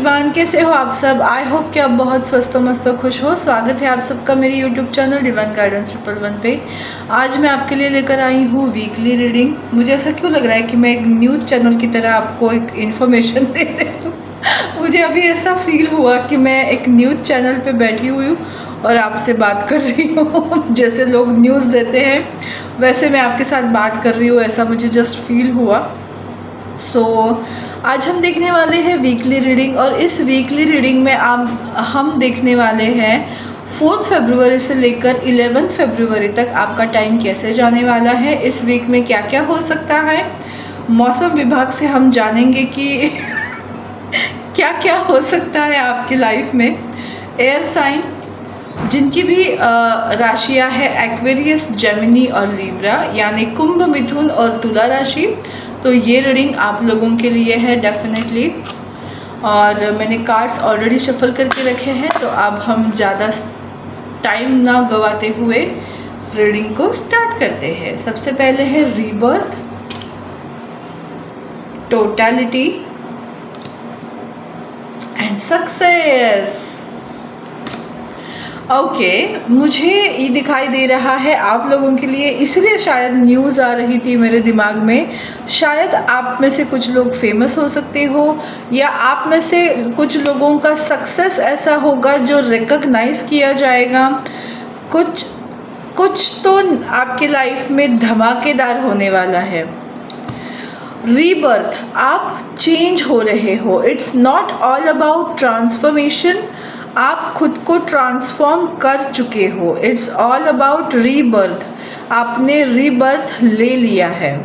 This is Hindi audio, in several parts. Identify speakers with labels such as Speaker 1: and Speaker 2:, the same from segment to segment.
Speaker 1: एवरीवन, कैसे हो आप सब। आई होप कि आप बहुत स्वस्थ मस्त खुश हो। स्वागत है आप सबका मेरे यूट्यूब चैनल डिवाइन गाइडेंस 111 पे। आज मैं आपके लिए लेकर आई हूँ वीकली रीडिंग। मुझे ऐसा क्यों लग रहा है कि मैं एक न्यूज़ चैनल की तरह आपको एक इन्फॉर्मेशन दे रही हूँ। मुझे अभी ऐसा फील हुआ कि मैं एक न्यूज़ चैनल पे बैठी हुई हूँ और आपसे बात कर रही हूँ। जैसे लोग न्यूज़ देते हैं वैसे मैं आपके साथ बात कर रही हूँ, ऐसा मुझे जस्ट फील हुआ। आज हम देखने वाले हैं वीकली रीडिंग, और इस वीकली रीडिंग में हम देखने वाले हैं 4 फरवरी से लेकर 11 फरवरी तक आपका टाइम कैसे जाने वाला है, इस वीक में क्या क्या हो सकता है। मौसम विभाग से हम जानेंगे कि क्या क्या हो सकता है आपकी लाइफ में। एयर साइन जिनकी भी राशियां है एक्वेरियस, जेमिनी और लिब्रा, यानी कुंभ, मिथुन और तुला राशि, तो ये रीडिंग आप लोगों के लिए है डेफिनेटली। और मैंने कार्ड्स ऑलरेडी शफल करके रखे हैं, तो अब हम ज़्यादा टाइम ना गवाते हुए रीडिंग को स्टार्ट करते हैं। सबसे पहले है रीबर्थ, टोटलिटी एंड सक्सेस। मुझे ये दिखाई दे रहा है आप लोगों के लिए, इसलिए शायद न्यूज़ आ रही थी मेरे दिमाग में। शायद आप में से कुछ लोग फेमस हो सकते हो, या आप में से कुछ लोगों का सक्सेस ऐसा होगा जो रिकॉग्नाइज किया जाएगा। कुछ तो आपकी लाइफ में धमाकेदार होने वाला है। रीबर्थ, आप चेंज हो रहे हो। It's not all about transformation, आप खुद को ट्रांसफॉर्म कर चुके हो। इट्स ऑल अबाउट रीबर्थ, आपने रीबर्थ ले लिया है।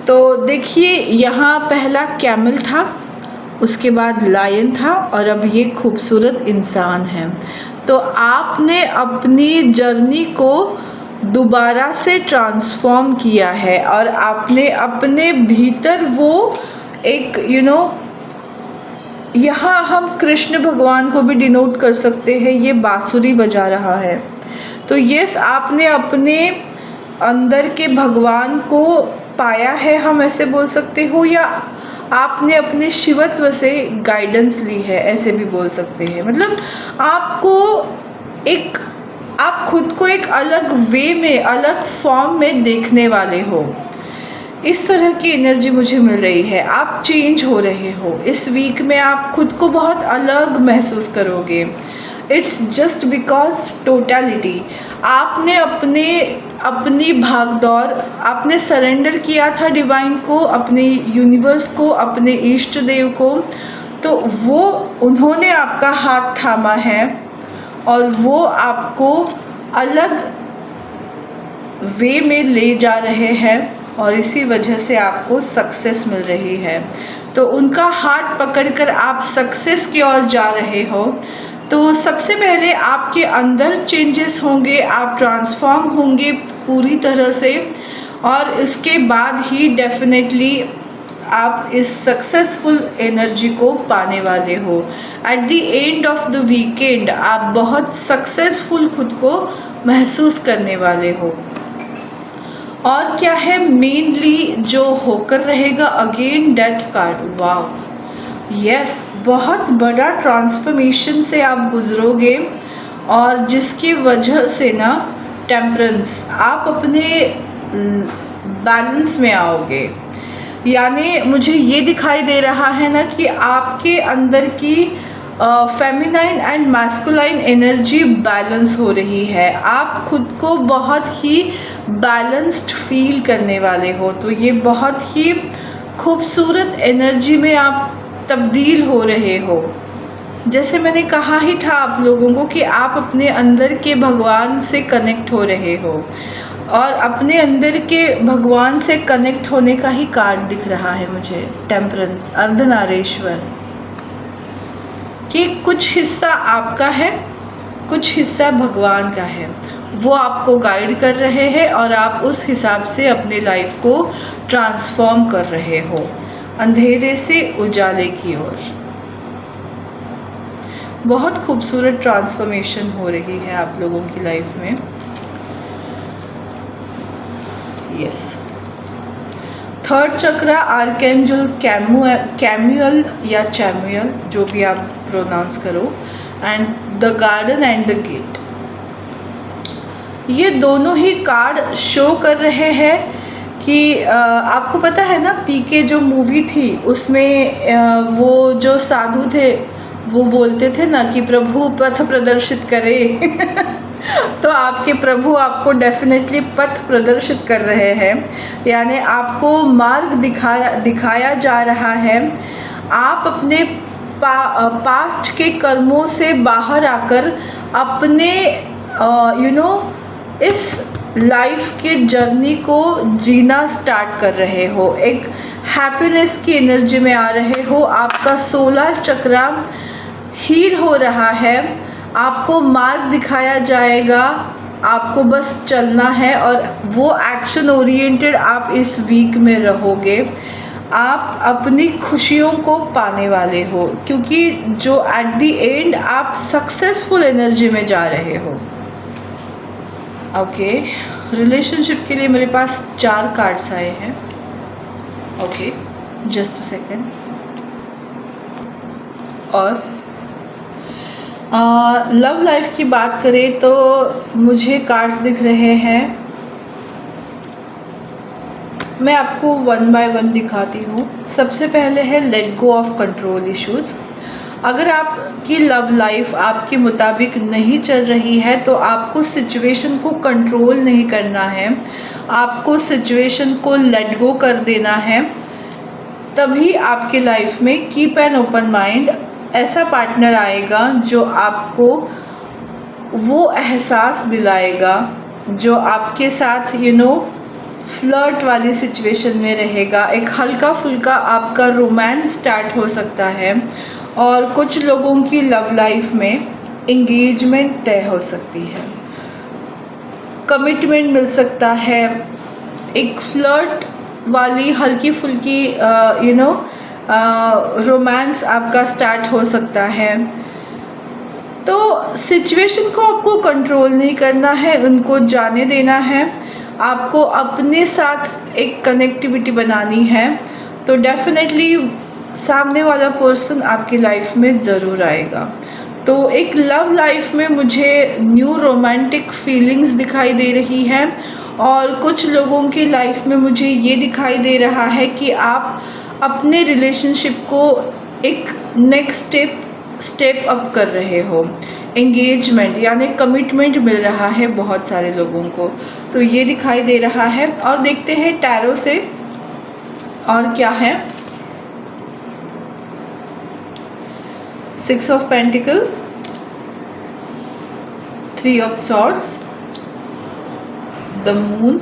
Speaker 1: तो देखिए, यहाँ पहला कैमल था, उसके बाद लायन था, और अब ये खूबसूरत इंसान है। तो आपने अपनी जर्नी को दोबारा से ट्रांसफॉर्म किया है, और आपने अपने भीतर वो एक यहाँ हम कृष्ण भगवान को भी डिनोट कर सकते हैं। ये बांसुरी बजा रहा है, तो यस, आपने अपने अंदर के भगवान को पाया है, हम ऐसे बोल सकते हो, या आपने अपने शिवत्व से गाइडेंस ली है, ऐसे भी बोल सकते हैं। मतलब आप खुद को एक अलग वे में, अलग फॉर्म में देखने वाले हो। इस तरह की एनर्जी मुझे मिल रही है। आप चेंज हो रहे हो। इस वीक में आप खुद को बहुत अलग महसूस करोगे। इट्स जस्ट बिकॉज टोटलिटी, आपने अपनी भागदौड़, आपने सरेंडर किया था डिवाइन को, अपने यूनिवर्स को, अपने इष्ट देव को, तो वो उन्होंने आपका हाथ थामा है और वो आपको अलग वे में ले जा रहे हैं, और इसी वजह से आपको सक्सेस मिल रही है। तो उनका हाथ पकड़कर आप सक्सेस की ओर जा रहे हो। तो सबसे पहले आपके अंदर चेंजेस होंगे, आप ट्रांसफॉर्म होंगे पूरी तरह से, और इसके बाद ही डेफिनेटली आप इस सक्सेसफुल एनर्जी को पाने वाले हो। At the end of the weekend आप बहुत सक्सेसफुल खुद को महसूस करने वाले हो। और क्या है मेनली जो होकर रहेगा, अगेन डेथ कार्ड। वाव, यस, बहुत बड़ा ट्रांसफॉर्मेशन से आप गुजरोगे, और जिसकी वजह से ना टेम्परेंस, आप अपने बैलेंस में आओगे। यानी मुझे ये दिखाई दे रहा है ना कि आपके अंदर की feminine and masculine energy balance हो रही है। आप खुद को बहुत ही बैलेंस्ड फील करने वाले हो। तो ये बहुत ही खूबसूरत एनर्जी में आप तब्दील हो रहे हो। जैसे मैंने कहा ही था आप लोगों को कि आप अपने अंदर के भगवान से कनेक्ट हो रहे हो, और अपने अंदर के भगवान से कनेक्ट होने का ही कार्ड दिख रहा है मुझे, टेम्परेंस, अर्धनारीश्वर, कि कुछ हिस्सा आपका है, कुछ हिस्सा भगवान का है। वो आपको गाइड कर रहे हैं, और आप उस हिसाब से अपने लाइफ को ट्रांसफॉर्म कर रहे हो, अंधेरे से उजाले की ओर। बहुत खूबसूरत ट्रांसफॉर्मेशन हो रही है आप लोगों की लाइफ में। Yes, third chakra archangel Camuel या चैमुअल, जो भी आप प्रोनाउंस करो, and the garden and the gate. ये दोनों ही कार्ड शो कर रहे हैं कि आपको पता है ना, पीके जो मूवी थी उसमें वो जो साधु थे वो बोलते थे ना कि प्रभु पथ प्रदर्शित करे तो आपके प्रभु आपको डेफिनेटली पथ प्रदर्शित कर रहे हैं, यानी आपको मार्ग दिखाया जा रहा है। आप अपने पास्ट के कर्मों से बाहर आकर अपने इस लाइफ के जर्नी को जीना स्टार्ट कर रहे हो, एक हैप्पीनेस की एनर्जी में आ रहे हो। आपका सोलर चक्रा हील हो रहा है, आपको मार्ग दिखाया जाएगा, आपको बस चलना है और वो एक्शन ओरिएंटेड आप इस वीक में रहोगे। आप अपनी खुशियों को पाने वाले हो, क्योंकि जो एट द एंड आप सक्सेसफुल एनर्जी में जा रहे हो। ओके, रिलेशनशिप के लिए मेरे पास 4 कार्ड्स आए हैं। Okay, just a second. और लव लाइफ की बात करें तो मुझे कार्ड्स दिख रहे हैं, मैं आपको 1 बाय 1 दिखाती हूँ। सबसे पहले है let go of control issues. अगर आपकी लव लाइफ आपके मुताबिक नहीं चल रही है तो आपको सिचुएशन को कंट्रोल नहीं करना है, आपको सिचुएशन को लेट गो कर देना है। तभी आपके लाइफ में कीप एन ओपन माइंड, ऐसा पार्टनर आएगा जो आपको वो एहसास दिलाएगा, जो आपके साथ फ्लर्ट वाली सिचुएशन में रहेगा। एक हल्का फुल्का आपका रोमांस स्टार्ट हो सकता है और कुछ लोगों की लव लाइफ में एंगेजमेंट तय हो सकती है, कमिटमेंट मिल सकता है, एक फ्लर्ट वाली हल्की फुल्की रोमांस आपका स्टार्ट हो सकता है। तो सिचुएशन को आपको कंट्रोल नहीं करना है, उनको जाने देना है। आपको अपने साथ एक कनेक्टिविटी बनानी है, तो डेफिनेटली सामने वाला पर्सन आपकी लाइफ में ज़रूर आएगा। तो एक लव लाइफ में मुझे न्यू रोमांटिक फीलिंग्स दिखाई दे रही है और कुछ लोगों की लाइफ में मुझे ये दिखाई दे रहा है कि आप अपने रिलेशनशिप को एक नेक्स्ट स्टेप अप कर रहे हो। एंगेजमेंट यानी कमिटमेंट मिल रहा है बहुत सारे लोगों को, तो ये दिखाई दे रहा है। और देखते हैं टैरो से और क्या है। 6 of pentacle, 3 of swords, the moon,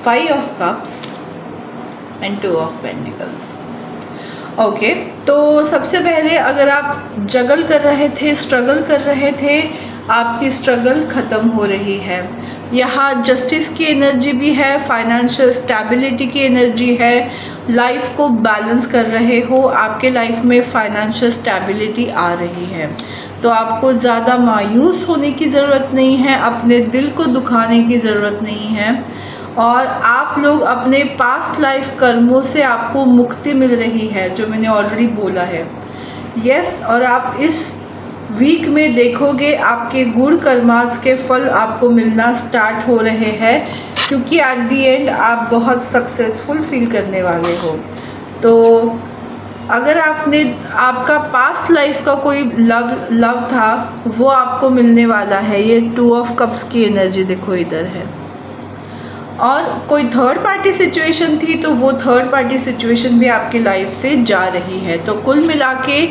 Speaker 1: 5 of cups and 2 of pentacles. Okay, तो सबसे पहले अगर आप जगल कर रहे थे, स्ट्रगल कर रहे थे, आपकी स्ट्रगल ख़त्म हो रही है। यहाँ जस्टिस की एनर्जी भी है, फाइनेंशियल स्टेबिलिटी की एनर्जी है, लाइफ को बैलेंस कर रहे हो, आपके लाइफ में फाइनेंशियल स्टेबिलिटी आ रही है। तो आपको ज़्यादा मायूस होने की ज़रूरत नहीं है, अपने दिल को दुखाने की ज़रूरत नहीं है, और आप लोग अपने पास्ट लाइफ कर्मों से आपको मुक्ति मिल रही है, जो मैंने ऑलरेडी बोला है। यस, और आप इस वीक में देखोगे आपके गुड कर्मास के फल आपको मिलना स्टार्ट हो रहे हैं, क्योंकि एट दी एंड आप बहुत सक्सेसफुल फील करने वाले हो। तो अगर आपका पास्ट लाइफ का कोई लव था वो आपको मिलने वाला है। ये 2 ऑफ कप्स की एनर्जी देखो इधर है। और कोई थर्ड पार्टी सिचुएशन थी तो वो थर्ड पार्टी सिचुएशन भी आपकी लाइफ से जा रही है। तो कुल मिला के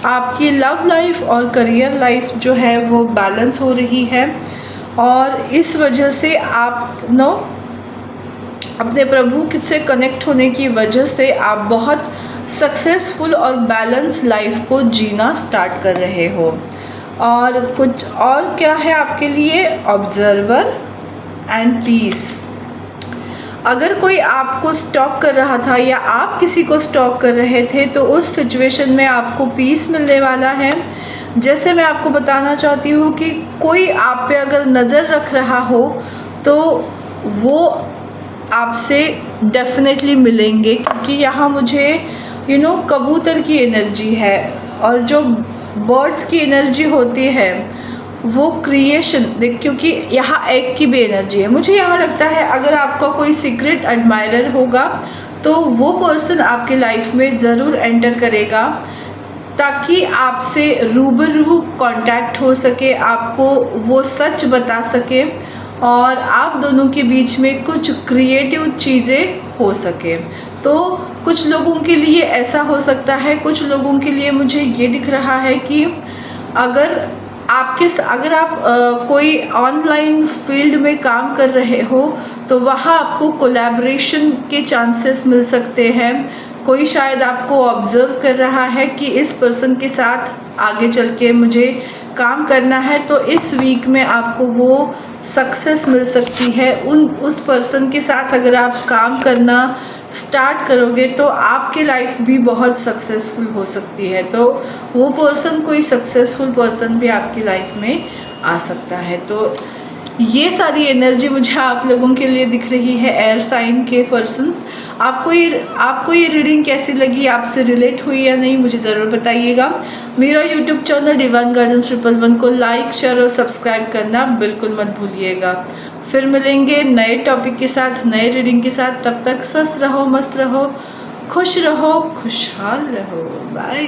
Speaker 1: आपकी लव लाइफ और करियर लाइफ जो है वो बैलेंस हो रही है, और इस वजह से आप अपने प्रभु से कनेक्ट होने की वजह से आप बहुत सक्सेसफुल और बैलेंस लाइफ को जीना स्टार्ट कर रहे हो। और कुछ और क्या है आपके लिए, ऑब्जर्वर एंड पीस। अगर कोई आपको स्टॉक कर रहा था या आप किसी को स्टॉक कर रहे थे तो उस सिचुएशन में आपको पीस मिलने वाला है। जैसे मैं आपको बताना चाहती हूँ कि कोई आप पे अगर नज़र रख रहा हो तो वो आपसे डेफिनेटली मिलेंगे, क्योंकि यहाँ मुझे कबूतर की एनर्जी है, और जो बर्ड्स की एनर्जी होती है वो क्रिएशन देख, क्योंकि यहाँ एग की भी एनर्जी है। मुझे यहाँ लगता है अगर आपका कोई सीक्रेट एडमायरर होगा तो वो पर्सन आपके लाइफ में ज़रूर एंटर करेगा, ताकि आपसे रूबरू कांटेक्ट हो सके, आपको वो सच बता सके और आप दोनों के बीच में कुछ क्रिएटिव चीज़ें हो सके। तो कुछ लोगों के लिए ऐसा हो सकता है, कुछ लोगों के लिए मुझे ये दिख रहा है कि अगर आप कोई ऑनलाइन फील्ड में काम कर रहे हो तो वहाँ आपको कोलैबोरेशन के चांसेस मिल सकते हैं। कोई शायद आपको ऑब्ज़र्व कर रहा है कि इस पर्सन के साथ आगे चल के मुझे काम करना है, तो इस वीक में आपको वो सक्सेस मिल सकती है। उस पर्सन के साथ अगर आप काम करना स्टार्ट करोगे तो आपके लाइफ भी बहुत सक्सेसफुल हो सकती है। तो वो पर्सन, कोई सक्सेसफुल पर्सन भी आपकी लाइफ में आ सकता है। तो ये सारी एनर्जी मुझे आप लोगों के लिए दिख रही है, एयर साइन के पर्सन्स। आपको ये रीडिंग कैसी लगी, आपसे रिलेट हुई या नहीं, मुझे ज़रूर बताइएगा। मेरा यूट्यूब चैनल डिवाइन गाइडेंस 111 को लाइक, शेयर और सब्सक्राइब करना बिल्कुल मत भूलिएगा। फिर मिलेंगे नए टॉपिक के साथ, नए रीडिंग के साथ। तब तक स्वस्थ रहो, मस्त रहो, खुश रहो, खुशहाल रहो। बाय।